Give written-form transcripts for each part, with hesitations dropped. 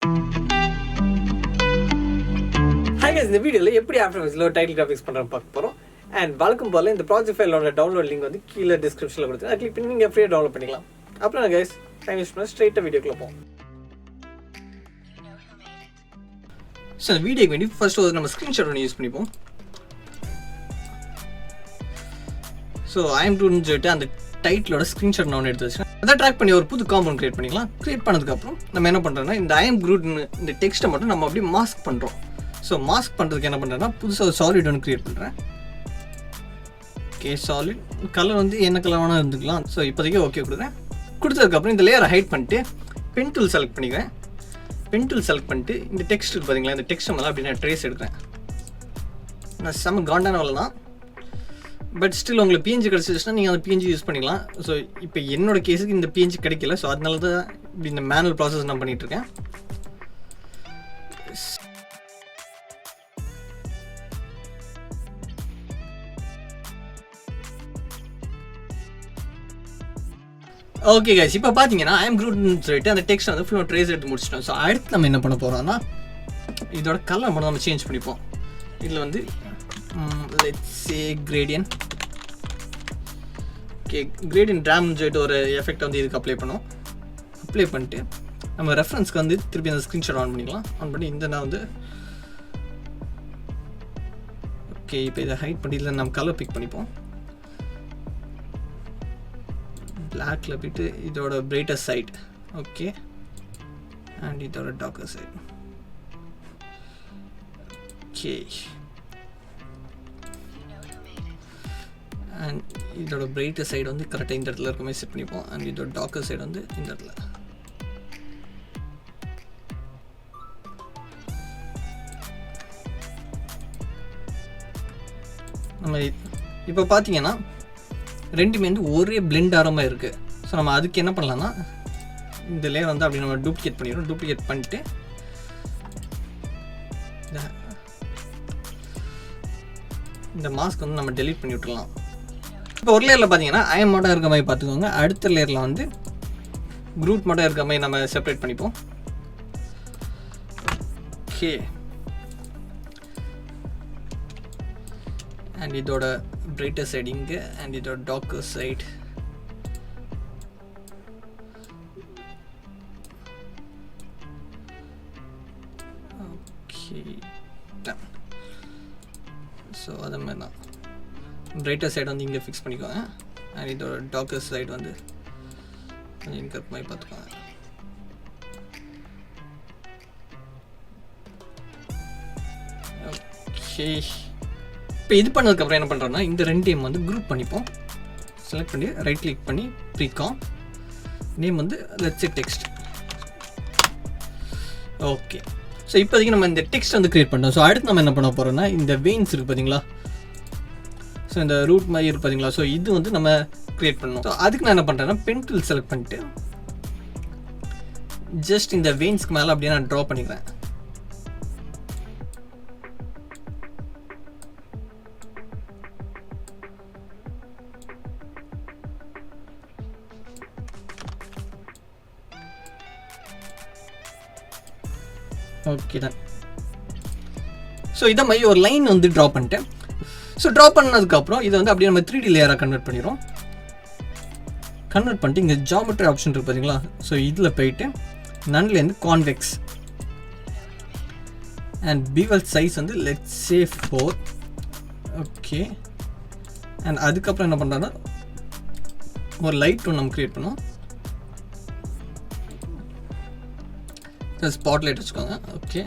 Hi guys, இந்த வீடியோல எப்படி ஆஃப்டர் எஃபெக்ட்ஸ்ல டைட்டில் கிராஃபிக்ஸ் பண்றோம் பார்க்க போறோம். அண்ட் வழக்கம் போல இந்த ப்ராஜெக்ட் ஃபைலோட டவுன்லோட் லிங்க் வந்து கீழ டிஸ்கிரிப்ஷன்ல கொடுத்துருக்கேன். கிளிக் பண்ணி நீங்க ஃப்ரீயா டவுன்லோட் பண்ணிக்கலாம். அப்புறம் गाइस டைம் வேஸ்ட் பண்ணாம ஸ்ட்ரைட்டா வீடியோக்குள்ள போவோம். சோ இந்த வீடியோக்கு வேண்டி ஃபர்ஸ்ட் நம்ம ஸ்கிரீன்ஷாட் ஒன்னு யூஸ் பண்ணிப்போம். சோ iamgroot சொல்லிட்டு அந்த டைட்டிலோட ஸ்கிரீன்ஷாட் நான் எடுத்து வச்சேன். அதை ட்ராக் பண்ணி ஒரு புது காம்பவுண்ட் கிரியேட் பண்ணிக்கலாம். கிரியேட் பண்ணதுக்கு அப்புறம் நம்ம என்ன பண்றோம்னா இந்த iamgroot இந்த டெக்ஸ்ட்டை மட்டும் நம்ம அப்படியே மாஸ்க் பண்றோம். ஸோ மாஸ்க் பண்ணுறதுக்கு என்ன பண்ணுறேன்னா புதுசாக ஒரு சாலிட் ஒன்று க்ரியேட் பண்ணுறேன். ஓகே, சாலிட் கலர் வந்து என்ன கலர் வேணால் இருந்துக்கலாம். ஸோ இப்போதைக்கு ஓகே கொடுக்குறேன். கொடுத்ததுக்கப்புறம் இந்த லேயரை ஹைட் பண்ணிட்டு பென் டூல் செலக்ட் பண்ணிக்கிறேன். பென் டூல் செலக்ட் பண்ணிட்டு இந்த டெக்ஸ்ட் பார்த்தீங்களா, இந்த டெக்ஸ்ட் மேலே அப்படி நான் ட்ரேஸ் எடுக்கிறேன். நான் செம்ம காண்டான வேலை தான், பட் ஸ்டில் உங்களுக்கு பிஎன்ஜி கிடச்சிச்சுன்னா நீங்கள் அந்த பிஎன்ஜி யூஸ் பண்ணிக்கலாம். ஸோ இப்போ என்னோட கேஸுக்கு இந்த பிஎன்ஜி கிடைக்கல. ஸோ அதனால தான் இப்படி இந்த மேனுவல் ப்ராசஸ் நான் பண்ணிகிட்ருக்கேன். ஓகே கைஸ், இப்போ பார்த்தீங்கன்னா iamgrootனு சொல்லிட்டு அந்த டெக்ஸ்ட் வந்து ஃபுல்லாக ட்ரேஸ் எடுத்து முடிச்சிட்டோம். ஸோ அடுத்து நம்ம என்ன பண்ண போகிறோம்னா இதோட கலர் மட்டும் நம்ம சேஞ்ச் பண்ணிப்போம். இதில் வந்து let's say gradient. Okay, gradient ட்ராம்னு சொல்லிட்டு ஒரு எஃபெக்ட் வந்து இதுக்கு அப்ளை பண்ணோம். அப்ளை பண்ணிட்டு நம்ம ரெஃபரன்ஸ்க்கு வந்து திருப்பி அந்த ஸ்க்ரீன்ஷாட் ஆன் பண்ணிக்கலாம். ஆன் பண்ணி இந்த நான் வந்து ஓகே இப்போ இதை ஹைட் பண்ணி இதில் நம்ம கலர் பிக் பண்ணிப்போம். பிளாக்ல போயிட்டு இதோட பிரைட்டர் சைட். ஓகே, அண்ட் இதோட டார்க்கர் சைட். ஓகே, அண்ட் இதோட பிரைட்டர் சைடு வந்து கரெக்டாக இந்த இடத்துல இருக்க மாதிரி செட் பண்ணிப்போம். அண்ட் இதோட டார்க்கர் சைடு வந்து இந்த இடத்துல. நம்ம இப்போ பார்த்தீங்கன்னா ரெண்டுமே வந்து ஒரே பிளெண்ட் ஆகிற மாதிரி இருக்குது. ஸோ நம்ம அதுக்கு என்ன பண்ணலாம்னா இந்த லேயர் வந்து அப்படி நம்ம டூப்ளிகேட் பண்ணிடுறோம். டூப்ளிகேட் பண்ணிட்டு இந்த மாஸ்க் வந்து நம்ம டெலீட் பண்ணி விட்டுடலாம். இப்போ ஒரு லேயரில் பார்த்தீங்கன்னா ஐஎம் மட்டும் இருக்க மாதிரி பார்த்துக்கோங்க. அடுத்த லேயரில் வந்து க்ரூட் மட்டும் இருக்க மாதிரி நம்ம செப்பரேட் பண்ணிப்போம். ஓகே, அண்ட் இதோட பிரைட்டர் சைடு இங்கே, அண்ட் இதோட டார்க்கர் சைடு. ஓகே, ஸோ அது மாதிரி தான் பிரைட்டர் சைடு வந்து இங்கே ஃபிக்ஸ் பண்ணிக்கோங்க. அண்ட் இதோட டார்க்கர் சைடு வந்து கொஞ்சம் இங்கே இருக்க மாதிரி பார்த்துக்கோங்க. ஓகே, இப்போ இது பண்ணதுக்கப்புறம் என்ன பண்ணுறோன்னா இந்த ரெண்டையும் வந்து குரூப் பண்ணிப்போம். செலக்ட் பண்ணி ரைட் கிளிக் பண்ணி ப்ரீகாம் நேம் வந்து லெட்ஸ் டெக்ஸ்ட். ஓகே, ஸோ இப்போதைக்கு நம்ம இந்த டெக்ஸ்ட் வந்து க்ரியேட் பண்ணோம். ஸோ அடுத்து நம்ம என்ன பண்ண போகிறோம்னா இந்த வெயின்ஸ் இருக்குது பார்த்தீங்களா, ஸோ இந்த ரூட் மாதிரி இருக்குது பார்த்தீங்களா, ஸோ இது வந்து நம்ம க்ரியேட் பண்ணணும். ஸோ அதுக்கு நான் என்ன பண்ணுறேன்னா பென் டூல் செலக்ட் பண்ணிட்டு ஜஸ்ட் இந்த வெயின்ஸ்க்கு மேலே அப்படியே நான் ட்ரா பண்ணிக்கிறேன். Okay done. ஸோ இதை மாதிரி ஒரு லைன் வந்து ட்ரா பண்ணிட்டேன். ஸோ ட்ரா பண்ணதுக்கப்புறம் இதை வந்து அப்படியே நம்ம 3D லேயராக கன்வெர்ட் பண்ணிடுறோம். கன்வெர்ட் பண்ணிட்டு இங்கே ஜாமெட்ரி ஆப்ஷன் இருக்குது பார்த்தீங்களா, ஸோ இதில் போயிட்டு நன்லேருந்து கான்வெக்ஸ் அண்ட் பீவல் சைஸ் வந்து லெட்ஸ் சே 4. ஓகே, அண்ட் அதுக்கப்புறம் என்ன பண்ணுறோன்னா ஒரு லைட் ஒன்று நம்ம க்ரியேட் பண்ணோம். ஸ்பாட் லைட் வச்சுக்கோங்க. ஓகே,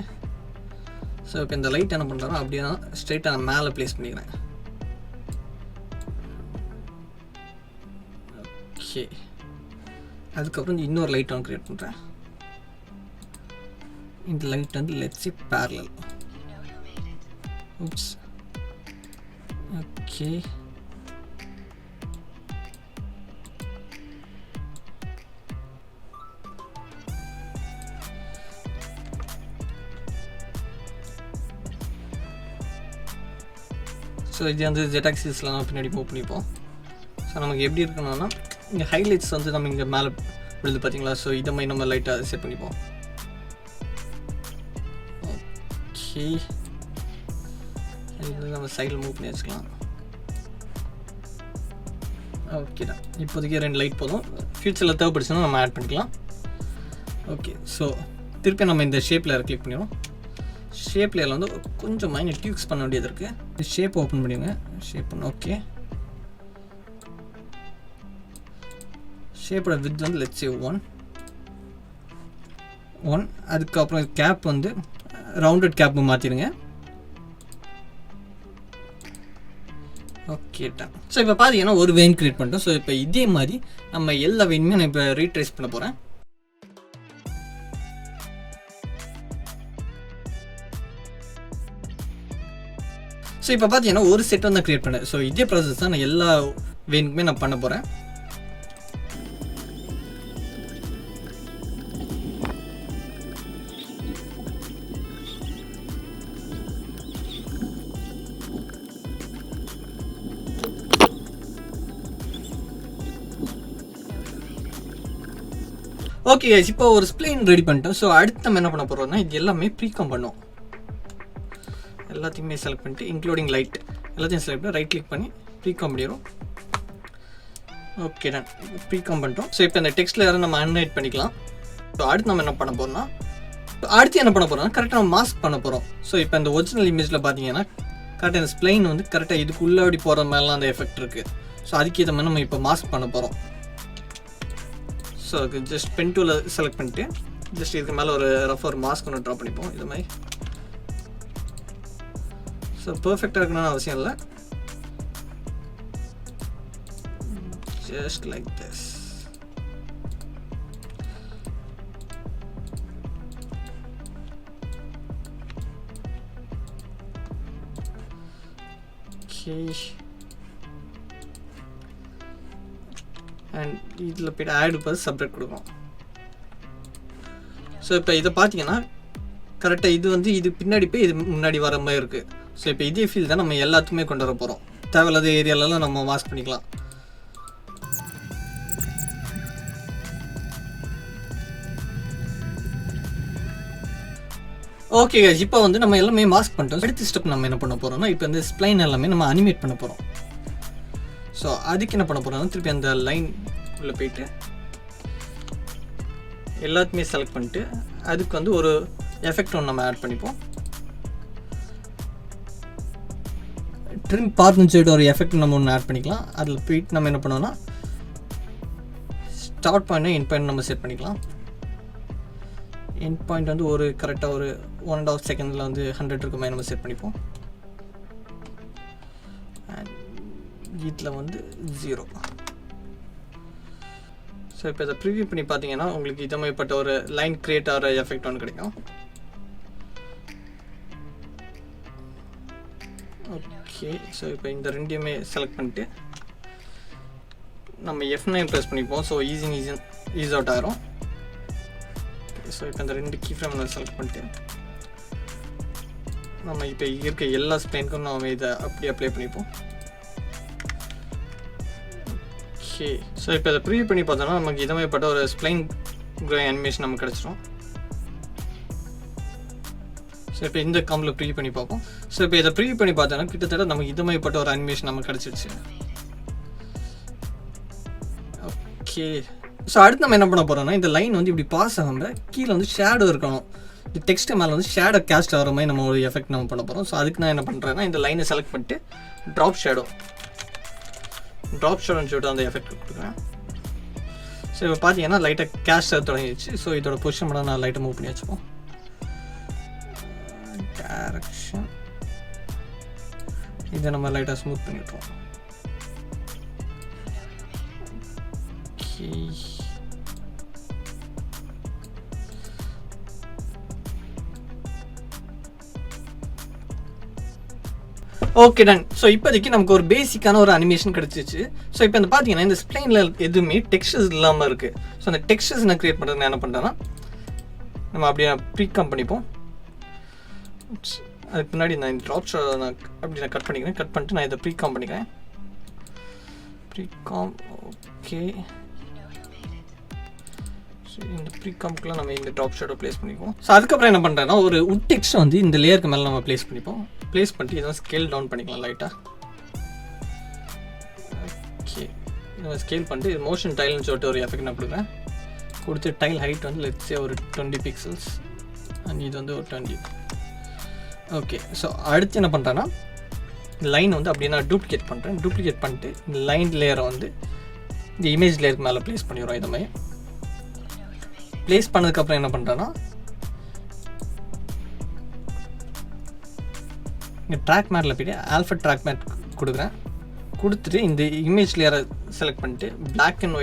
ஸோ இப்போ இந்த லைட் என்ன பண்ணுறோம் அப்படியே ஸ்ட்ரைட்டாக நான் மேலே ப்ளேஸ் பண்ணிக்கிறேன். ஓகே, அதுக்கப்புறம் இன்னொரு லைட் ஒன்று க்ரியேட் பண்ணுறேன். இந்த லைட் வந்து let's say parallel. oops. Okay, so இது வந்து ஜெட் ஆக்சிஸ்லாம் பின்னாடி மூவ் பண்ணிப்போம். ஸோ நமக்கு எப்படி இருக்கணும்னா இங்கே ஹைலைட்ஸ் வந்து நம்ம இங்கே மேலே விழுது பார்த்தீங்களா, ஸோ இதை மாதிரி நம்ம லைட்டாக செட் பண்ணிப்போம். ஓகே, இது நம்ம சைடில் மூவ் பண்ணி வச்சுக்கலாம். ஓகே தான், இப்போதைக்கு 2 லைட் போதும். ஃபியூச்சரில் தேவைப்படுச்சுன்னா நம்ம ஆட் பண்ணிக்கலாம். ஓகே, ஸோ திருப்பி நம்ம இந்த ஷேப் லேயர் கிளிக் பண்ணிடுவோம். ஷேப் லேயரில் வந்து கொஞ்சம் மைனர் டியூக்ஸ் பண்ண வேண்டியது இருக்குது. இந்த ஷேப் ஓப்பன் பண்ணிடுங்க. ஷேப் பண்ண ஓகே, ஷேப்போட வித் வந்து லெட்ஸ் சே 1. அதுக்கப்புறம் கேப் வந்து ரவுண்டட் கேப்பு மாற்றிடுங்க. Okay done. ஸோ இப்போ பார்த்தீங்கன்னா ஒரு வெயின் க்ரியேட் பண்ணிட்டோம். ஸோ இப்போ இதே மாதிரி நம்ம எல்லா வெயினுமே நான் இப்போ ரீட்ரேஸ் பண்ண போகிறேன். ஸோ இப்போ பார்த்தீங்கன்னா ஒரு செட் வந்து க்ரியேட் பண்ணேன். ஸோ இதே ப்ராசஸ் தான் நான் எல்லா வெயினுக்குமே நான் பண்ண போகிறேன். ஓகே கைஸ், இப்போ ஒரு ஸ்ப்ளைன் ரெடி பண்ணிட்டோம். ஸோ அடுத்து நம்ம என்ன பண்ண போகிறோம்னா இது எல்லாமே ப்ரீகாம் பண்ணோம். எல்லாத்தையுமே செலக்ட் பண்ணிட்டு இன்க்ளூடிங் லைட் எல்லாத்தையும் செலக்ட் பண்ணி ரைட் கிளிக் பண்ணி ப்ரீகாம் பண்ணிடுறோம். ஓகே டன், ப்ரீகாம் பண்ணிட்டோம். ஸோ இப்போ இந்த டெக்ஸ்ட்டில் யாரும் நம்ம அன்ஹைட் பண்ணிக்கலாம். ஸோ அடுத்து நம்ம என்ன பண்ண போகிறோம்னா கரெக்டாக நம்ம மாஸ்க் பண்ண போகிறோம். ஸோ இப்போ இந்த ஒரிஜினல் இமேஜில் பார்த்தீங்கன்னா கரெக்டாக இந்த ஸ்ப்ளைன் வந்து கரெக்டாக இதுக்குள்ளே அப்படி போகிற மாதிரிலாம் அந்த எஃபெக்ட் இருக்குது. ஸோ அதுக்கேற்ற மாதிரி நம்ம இப்போ மாஸ்க் பண்ண போகிறோம். ஸோ அதுக்கு ஜஸ்ட் பென் டூவில் செலக்ட் பண்ணிட்டு ஜஸ்ட் இதுக்கு மேலே ஒரு ரஃப் ஒரு மாஸ்க் ஒன்று ட்ரா பண்ணிப்போம் இது மாதிரி. ஸோ பர்ஃபெக்டாக இருக்கணும்னு அவசியம் இல்லை, just like this. Okay, and இதில் போய்ட்டு ஆட் பார்த்து சப்ரேட் கொடுக்கும். ஸோ இப்போ இதை பார்த்தீங்கன்னா கரெக்டாக இது வந்து இது பின்னாடி போய் இது முன்னாடி வர மாதிரி இருக்குது. ஸோ இப்போ இதே ஃபீல் தான் நம்ம எல்லாத்துக்குமே கொண்டு வர போகிறோம். தேவையில்லாத ஏரியாலலாம் நம்ம மாஸ்க் பண்ணிக்கலாம். ஓகே கைஸ், இப்போ வந்து நம்ம எல்லாமே மாஸ்க் பண்ணிட்டோம். அடுத்த ஸ்டெப் நம்ம என்ன பண்ண போகிறோம்னா இப்போ இந்த ஸ்ப்ளைன் எல்லாமே நம்ம அனிமேட் பண்ண போகிறோம். ஸோ அதுக்கு என்ன பண்ண போகிறோம்னா திருப்பி அந்த லைன் உள்ளே போயிட்டு எல்லாத்தையுமே செலக்ட் பண்ணிட்டு அதுக்கு வந்து ஒரு எஃபெக்ட் ஒன்று நம்ம ஆட் பண்ணிப்போம். ட்ரிம் பார்ட்னு சொல்லிட்டு ஒரு எஃபெக்ட் நம்ம ஒன்று ஆட் பண்ணிக்கலாம். அதில் போயிட்டு நம்ம என்ன பண்ணோம்னா ஸ்டார்ட் பாயிண்ட் எண்ட் பாயிண்ட் நம்ம செட் பண்ணிக்கலாம். எண்ட் பாயிண்ட் வந்து ஒரு கரெக்டாக ஒரு 1.5 செகண்டில் வந்து 100 இருக்க மாதிரி நம்ம செட் பண்ணிப்போம். இதில் வந்து 0. ஸோ இப்போ இதை ப்ரிவியூ பண்ணி பார்த்தீங்கன்னா உங்களுக்கு இதை மாதிரிப்பட்ட ஒரு லைன் கிரியேட் ஆகிற எஃபெக்ட் ஒன்று கிடைக்கும். ஓகே, ஸோ இப்போ இந்த ரெண்டையுமே செலக்ட் பண்ணிட்டு நம்ம F9 ப்ரெஸ் பண்ணிப்போம். ஸோ ஈஸ் அவுட் ஆகிரும். ஸோ இப்போ இந்த 2 கீ ஃப்ரேம் நம்ம செலக்ட் பண்ணிட்டு நம்ம இப்போ இருக்க எல்லா ஸ்ப்ளைனுக்கும் நம்ம இதை அப்படி அப்ளை பண்ணிப்போம். ஓகே, ஸோ இப்போ இதை ப்ரிவியூ பண்ணி பார்த்தோன்னா நமக்கு இதை மாதிரிப்பட்ட ஒரு ஸ்ப்ளைன் அனிமேஷன் நமக்கு கிடச்சிரும். ஸோ இப்போ இந்த காம்பில் ப்ரிவியூ பண்ணி பார்ப்போம். ஸோ இப்போ இதை ப்ரிவியூ பண்ணி பார்த்தோன்னா கிட்டத்தட்ட நமக்கு இது மாதிரிப்பட்ட ஒரு அனிமேஷன் நமக்கு கிடச்சிருச்சு. ஓகே, ஸோ அடுத்து நம்ம என்ன பண்ண போகிறோம்னா இந்த லைன் வந்து இப்படி பாஸ் ஆகாமல் கீழே வந்து ஷேடோ இருக்கணும். இந்த டெக்ஸ்ட் மேலே வந்து ஷேடோ கேஸ்ட் ஆகிற மாதிரி நம்ம ஒரு எஃபெக்ட் நம்ம பண்ண போகிறோம். ஸோ அதுக்கு நான் என்ன பண்ணுறேன்னா இந்த லைனை செலக்ட் பண்ணிட்டு ட்ராப் ஷேடோன்னு சொல்லிட்டு அந்த எஃபெக்ட் கொடுக்குறேன். ஸோ இப்போ பார்த்தீங்கன்னா லைட்டாக கேஸ்ட் ஆக தொடங்கிடுச்சு. ஸோ இதோட பொசிஷன் மட்டும் நான் லைட்டாக மூவ் பண்ணி வச்சுப்போம். டைரக்ஷன் இதை நம்ம லைட்டாக ஸ்மூத் பண்ணிவிட்ருவோம். Okay, okay done. ஸோ இப்போதைக்கு நமக்கு ஒரு பேசிக்கான ஒரு அனிமேஷன் கிடச்சிச்சு. ஸோ இப்போ இந்த பார்த்தீங்கன்னா இந்த ஸ்ப்ளைனில் எதுவுமே டெக்ஸ்டர்ஸ் இல்லாமல் இருக்குது. ஸோ அந்த டெக்ஸ்டர்ஸ் நான் க்ரியேட் பண்ணுறது நான் என்ன பண்ணுறேன்னா நம்ம அப்படியே ப்ரீகாம் பண்ணிப்போம். அதுக்கு முன்னாடி நான் இந்த ட்ராப் ஷோ நான் அப்படி நான் கட் பண்ணிட்டு நான் இதை ப்ரீகாம் பண்ணிக்கிறேன். ப்ரீகாம் ஓகே, ஸோ இந்த ப்ரீ காம்ப்க்குலாம் நம்ம இந்த டாப் ஷேடோ ப்ளேஸ் பண்ணிப்போம். ஸோ அதுக்கப்புறம் என்ன பண்ணுறேன்னா ஒரு உட் டெக்ஸ்ட்டை வந்து இந்த லேயருக்கு மேலே நம்ம ப்ளேஸ் பண்ணிப்போம். ப்ளேஸ் பண்ணிட்டு இதை ஸ்கேல் டவுன் பண்ணிக்கலாம் லைட்டாக. ஓகே, இதை ஸ்கேல் பண்ணிட்டு இது மோஷன் டைல்னு சொல்லிட்டு ஒரு எஃபெக்ட் நான் கொடுக்குறேன். கொடுத்து டைல் ஹைட் வந்து லெட்ஸே ஒரு 20 பிக்சல்ஸ் அண்ட் இது வந்து ஒரு 20. ஓகே, ஸோ அடுத்து என்ன பண்ணுறேன்னா லைன் வந்து அப்படியே நான் டூப்ளிகேட் பண்ணுறேன். டூப்ளிகேட் பண்ணிட்டு இந்த லைன் லேயரை வந்து இந்த இமேஜ் லேயருக்கு மேலே ப்ளேஸ் பண்ணிடுறோம். இதை மாதிரி ப்ளேஸ் பண்ணதுக்கப்புறம் என்ன பண்ணுறேன்னா இங்கே ட்ராக் மேட்டில் போய்ட்டு ஆல்ஃபா ட்ராக் மேட் கொடுக்குறேன். கொடுத்துட்டு இந்த இமேஜ் லேயரை செலக்ட் பண்ணிட்டு பிளாக் அண்ட்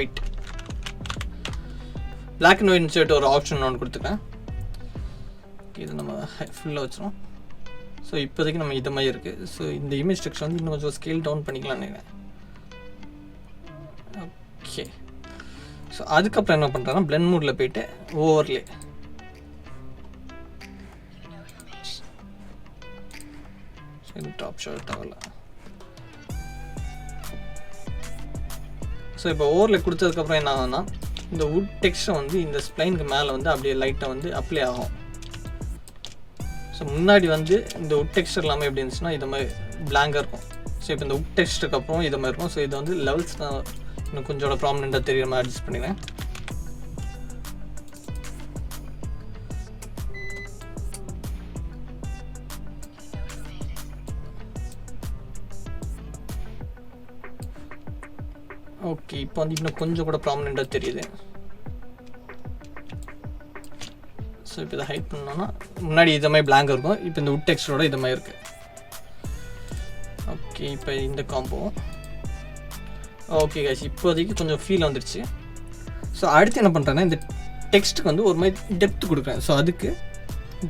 ஒயிட்னு சொல்லிட்டு ஒரு ஆப்ஷன் ஒன்று கொடுத்துக்கிறேன். இது நம்ம ஃபுல்லாக வச்சுருவோம். ஸோ இப்போதைக்கு நம்ம இது மாதிரி இருக்குது. ஸோ இந்த இமேஜ் டெக்ஸ்ட் வந்து இன்னும் கொஞ்சம் ஸ்கேல் டவுன் பண்ணிக்கலாம்னு நினைக்கிறேன். ஓகே, ஸோ அதுக்கப்புறம் என்ன பண்ணுறேன்னா பிளெண்ட் மூடில் போய்ட்டு ஓவர்லே டாப் ஷாட் ஆகல. ஸோ இப்போ ஓவர்லே கொடுத்ததுக்கப்புறம் என்ன ஆகும்னா இந்த வுட் டெக்ஸ்ட்டை வந்து இந்த ஸ்ப்ளைனுக்கு மேலே வந்து அப்படியே லைட்டாக வந்து அப்ளை ஆகும். ஸோ முன்னாடி வந்து இந்த வுட் டெக்ஸ்டர் எல்லாமே எப்படி இருந்துச்சுன்னா இது மாதிரி பிளாங்காக இருக்கும். ஸோ இப்போ இந்த வுட் டெக்ஸ்டருக்கு அப்புறம் இது மாதிரி இருக்கும். ஸோ இது வந்து லெவல்ஸ் தான் இன்னும் கொஞ்சம் ப்ராமினெண்ட்டாக தெரியுற மாதிரி அட்ஜஸ்ட் பண்ணிக்கிறேன். ஓகே, இப்போ வந்து இன்னும் கொஞ்சம் கூட ப்ராமினெண்ட்டாக தெரியுது. ஸோ இப்போ இதை ஹைட் பண்ணோன்னா முன்னாடி இது மாதிரி பிளாங்க் இருக்கும். இப்போ இந்த வுட் டெக்ஸ்டரோட இது மாதிரி இருக்குது. ஓகே, இப்போ இந்த காம்போ ஓகே கைஸ், இப்போதைக்கு கொஞ்சம் ஃபீல் வந்துடுச்சு. ஸோ அடுத்து என்ன பண்ணுறேன்னா இந்த டெக்ஸ்ட்டுக்கு வந்து ஒரு மாதிரி டெப்த் கொடுக்குறேன். ஸோ அதுக்கு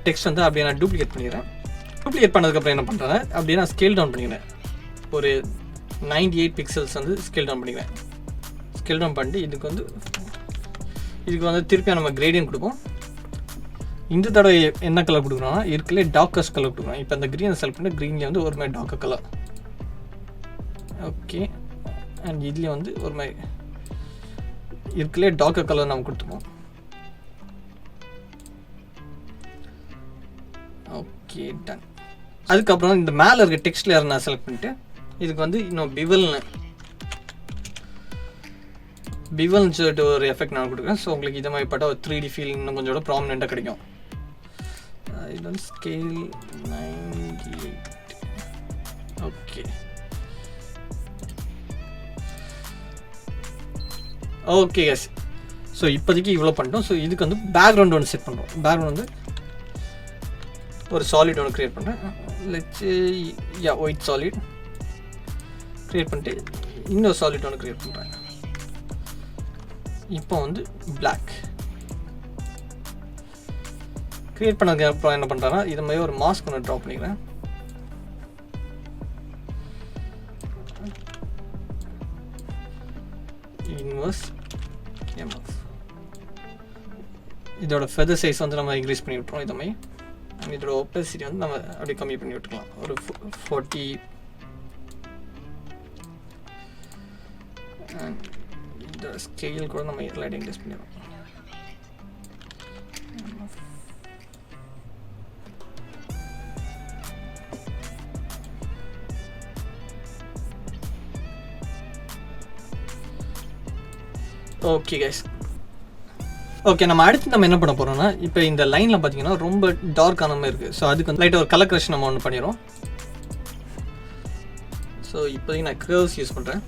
டெக்ஸ்ட் வந்து அப்படியே நான் டூப்ளிகேட் பண்ணிக்கிறேன். டூப்ளிகேட் பண்ணதுக்கப்புறம் என்ன பண்ணுறேன் அப்படியே நான் ஸ்கேல் டவுன் பண்ணிக்கிறேன். ஒரு 98 பிக்சல்ஸ் வந்து ஸ்கேல் டவுன் பண்ணிக்கிறேன். ஸ்கேல் டவுன் பண்ணிட்டு இதுக்கு வந்து திருப்பியாக நம்ம கிரேடியன்ட் கொடுப்போம். இந்த தடவை என்ன கலர் கொடுக்குறோம்னா இருக்கலே டார்க்கஸ்ட் கலர் கொடுக்குறோம். இப்போ அந்த க்ரீனை செலக்ட் பண்ணி க்ரீன்லேயே வந்து ஒரு மாதிரி டார்க்கர் கலர். ஓகே, அண்ட் இதுலேயே வந்து ஒரு மாதிரி இருக்கலே டார்க்கர் கலர் நம்ம கொடுத்துப்போம். Okay, ton. அதுக்கப்புறம் இந்த மேலே இருக்க டெக்ஸ்ட் லேயர் நான் செலக்ட் பண்ணிட்டு இதுக்கு வந்து இன்னும் பிவல்னு சொல்லிட்டு ஒரு எஃபெக்ட் நான் கொடுக்குறேன். ஸோ உங்களுக்கு இதை மாதிரி பட்டா ஒரு 3D ஃபீல் இன்னும் கொஞ்சம் ப்ராமினெண்ட்டாக கிடைக்கும். இது வந்து scale 98. Okay, okay yes. So இப்போதைக்கு இவ்வளோ பண்ணிட்டோம். ஸோ இதுக்கு வந்து பேக்ரவுண்ட் ஒன்று செட் பண்ணுறோம். பேக்ரவுண்ட் வந்து ஒரு சாலிட் ஒன்று க்ரியேட் பண்ணுறேன். லெட்ஸ் ஒயிட் சாலிட் க்ரியேட் பண்ணிட்டு இன்னொரு சாலிட் ஒன்று க்ரியேட் பண்ணுறேன். இப்போ வந்து பிளாக் க்ரியேட் பண்ணதுக்கு அப்புறம் என்ன பண்ணுறேன்னா இது மாதிரி ஒரு மாஸ்க் ஒன்று ட்ரா பண்ணிக்கிறேன். Inverse MF. இதோட ஃபெதர் சைஸ் வந்து நம்ம இன்க்ரீஸ் பண்ணி விட்டுறோம். இது மாதிரி இதோட ஒப்பேசிட்டி வந்து நம்ம அப்படியே கம்மி பண்ணி விட்டுக்கலாம். ஒரு 40. இந்த ஸ்கேல் கூட நம்ம லைட் இன்க்ரீஸ் பண்ணிடுறோம். ஓகே கைஸ், ஓகே நம்ம அடுத்து நம்ம என்ன பண்ண போகிறோம்னா இப்போ இந்த லைனில் பார்த்தீங்கன்னா ரொம்ப டார்க்கான மாதிரி இருக்குது. ஸோ அதுக்கு வந்து லைட்டாக ஒரு கலர் கரெக்ஷன் நம்ம ஒன்று பண்ணிடுறோம். ஸோ இப்போதைக்கு நான் கர்வ்ஸ் யூஸ் பண்ணுறேன்.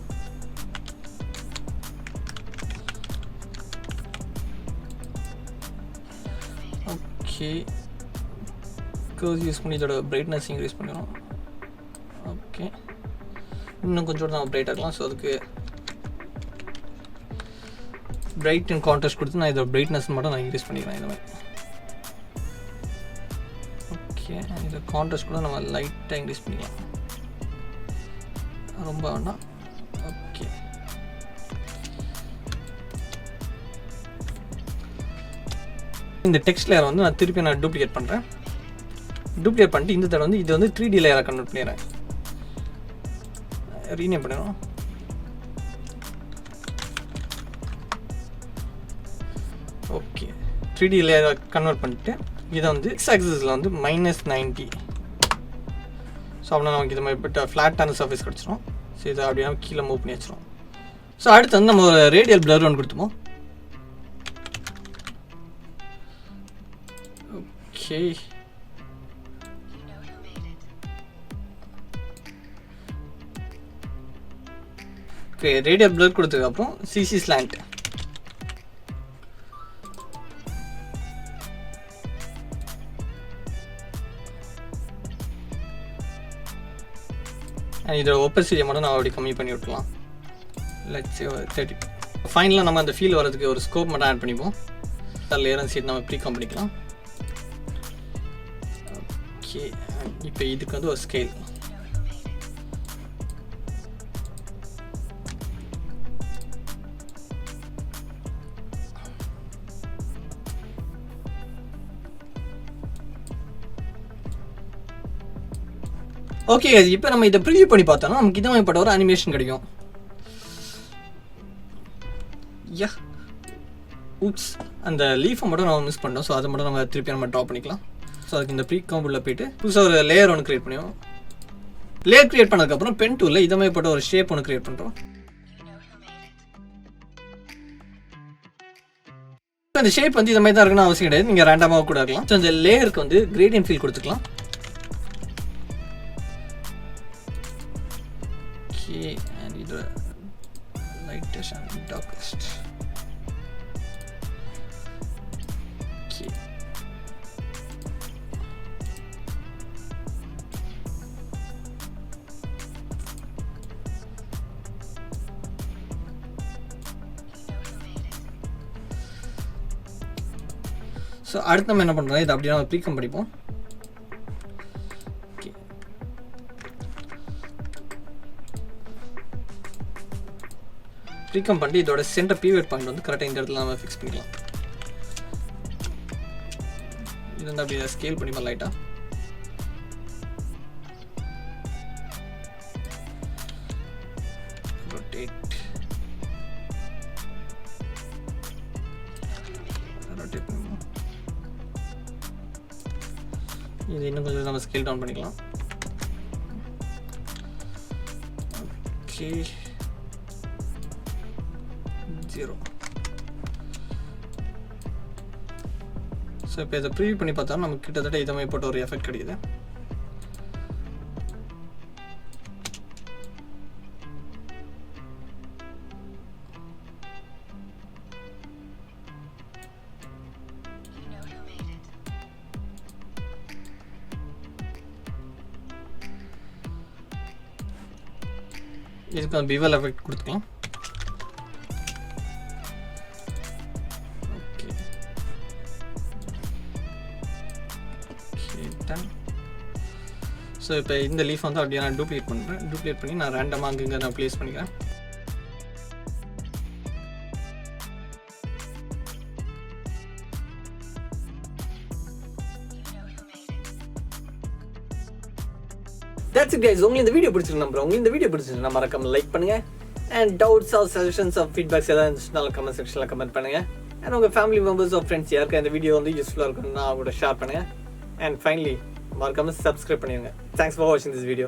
ஓகே, கர்வ்ஸ் யூஸ் பண்ணி இதோட பிரைட்னஸ் இன்க்ரீஸ் பண்ணிடுறோம். ஓகே, இன்னும் கொஞ்சம் நம்ம பிரைட்டாக இருக்கலாம். ஸோ அதுக்கு பிரைட் அண்ட் கான்ட்ராஸ்ட் கொடுத்து நான் இதோட பிரைட்னஸ் மட்டும் நான் இன்க்ரீஸ் பண்ணிக்கிறேன். இந்த மாதிரி ஓகே, இதை கான்ட்ராஸ்ட் கூட நம்ம லைட்டாக இன்க்ரீஸ் பண்ணிக்கலாம், ரொம்ப வேண்டாம். ஓகே, இந்த டெக்ஸ்ட் லேயர் வந்து நான் திருப்பி நான் டூப்ளிகேட் பண்ணுறேன். டூப்ளிகேட் பண்ணிட்டு இந்த தடவை வந்து இது வந்து 3D லேயராக கன்வெர்ட் பண்ணிடுறேன். ரீநேம் பண்ணிடுறோம். ஓகே, 3D லேயர் கன்வெர்ட் பண்ணிட்டு இதை வந்து எக்ஸ் ஆக்சிஸில் வந்து -90. ஸோ அப்படின்னா நமக்கு இது மாதிரி பட் ஃப்ளாட்டான சர்ஃபேஸ் கிடச்சிரும். ஸோ இதை அப்படியே கீழே மூவ் பண்ணி வச்சிரும். ஸோ அடுத்து வந்து நம்ம ஒரு ரேடியல் பிளர் ஒன்று கொடுத்துப்போம். ஓகே, ஓகே ரேடியல் பிளர் கொடுத்ததுக்கப்புறம் சிசி ஸ்லாண்ட். இதோட ஒப்பசிட்டியை மட்டும் நான் அப்படி கம்மி பண்ணி விட்டுலாம். லெட்ஸ் 30. ஃபைனலாக நம்ம அந்த ஃபீல் வரதுக்கு ஒரு ஸ்கோப் மட்டும் ஆட் பண்ணிப்போம். லேயர் அண்ட் சீட் நம்ம ப்ரீகாம் பண்ணிக்கலாம். ஓகே, இப்போ இதுக்கு வந்து ஒரு ஸ்கேல். ஓகே guys, இப்போ நம்ம இதை ப்ரிவியூ பண்ணி பார்த்தோம்னா நமக்கு இதை மாதிரிப்பட்ட ஒரு அனிமேஷன் கிடைக்கும். யா ஊப்ஸ், அந்த லீஃபை மட்டும் நம்ம மிஸ் பண்ணோம். ஸோ அதை மட்டும் நம்ம திருப்பி நம்ம ட்ரா பண்ணிக்கலாம். ஸோ அதுக்கு இந்த ப்ரீ காம்புள்ள போய்ட்டு புதுசாக ஒரு லேயர் ஒன்று க்ரியேட் பண்ணுவோம். லேயர் க்ரியேட் பண்ணதுக்கப்புறம் பென் டூலில் இதை மாதிரிப்பட்ட ஒரு ஷேப் ஒன்று க்ரியேட் பண்ணுறோம். இந்த ஷேப் வந்து இது மாதிரி தான் இருக்குன்னு அவசியம் கிடையாது, நீங்கள் ரேண்டமாக கூட இருக்கலாம். ஸோ இந்த லேயருக்கு வந்து கிரேடியன்ட் ஃபீல் கொடுத்துக்கலாம். And either lightest and darkest. Okay. So அடுத்து நம்ம என்ன பண்றோம், இது அப்படியே நம்ம ப்ரீகம் படிப்போம். ப்ரீகம் பண்ணி இதோட சென்டர் பீவேட் பாயிண்ட் வந்து கரெக்டாக இந்த இடத்துல நம்ம ஃபிக்ஸ் பண்ணிக்கலாம். இது வந்து அப்படியே ஸ்கேல் பண்ணிப்போம் லைட்டாக. ரொட்டேட் பண்ணுவோம். இது இன்னும் கொஞ்சம் நம்ம ஸ்கேல் டவுன் பண்ணிக்கலாம். ஓகே 0. ஸோ இப்போ இதை ப்ரிவியூ பண்ணி பார்த்தா நமக்கு கிட்டத்தட்ட இதை மாதிரி போட்ட ஒரு எஃபெக்ட் கிடைக்குது. இதுக்கு பிவல் எஃபெக்ட் கொடுத்துக்கலாம். ஸோ இப்போ இந்த லீஃப் வந்து அப்படியே நான் டூப்ளிகேட் பண்ணுறேன். டூப்ளிகேட் பண்ணி நான் ரேண்டமாக அங்கங்கே நான் ப்ளேஸ் பண்ணிக்கிறேன். That's it guys. உங்களுக்கு இந்த வீடியோ பிடிச்சிருக்கு நம்புறேன். உங்களுக்கு இந்த வீடியோ பிடிச்சிருந்தா மறக்காம லைக் பண்ணுங்க. And doubts or suggestions or feedbacks எல்லாம் இருந்துச்சுனால கமெண்ட் செக்ஷனில் கமெண்ட் பண்ணுங்க. And உங்கள் ஃபேமிலி மெம்பர்ஸ் ஆஃப் ஃப்ரெண்ட்ஸ் யாருக்கு இந்த வீடியோ வந்து யூஸ்ஃபுல்லாக இருக்குன்னு நான் கூட ஷேர் பண்ணுங்க. And finally மறக்காம சப்ஸ்கிரைப் பண்ணிடுங்க. Thanks for watching this video.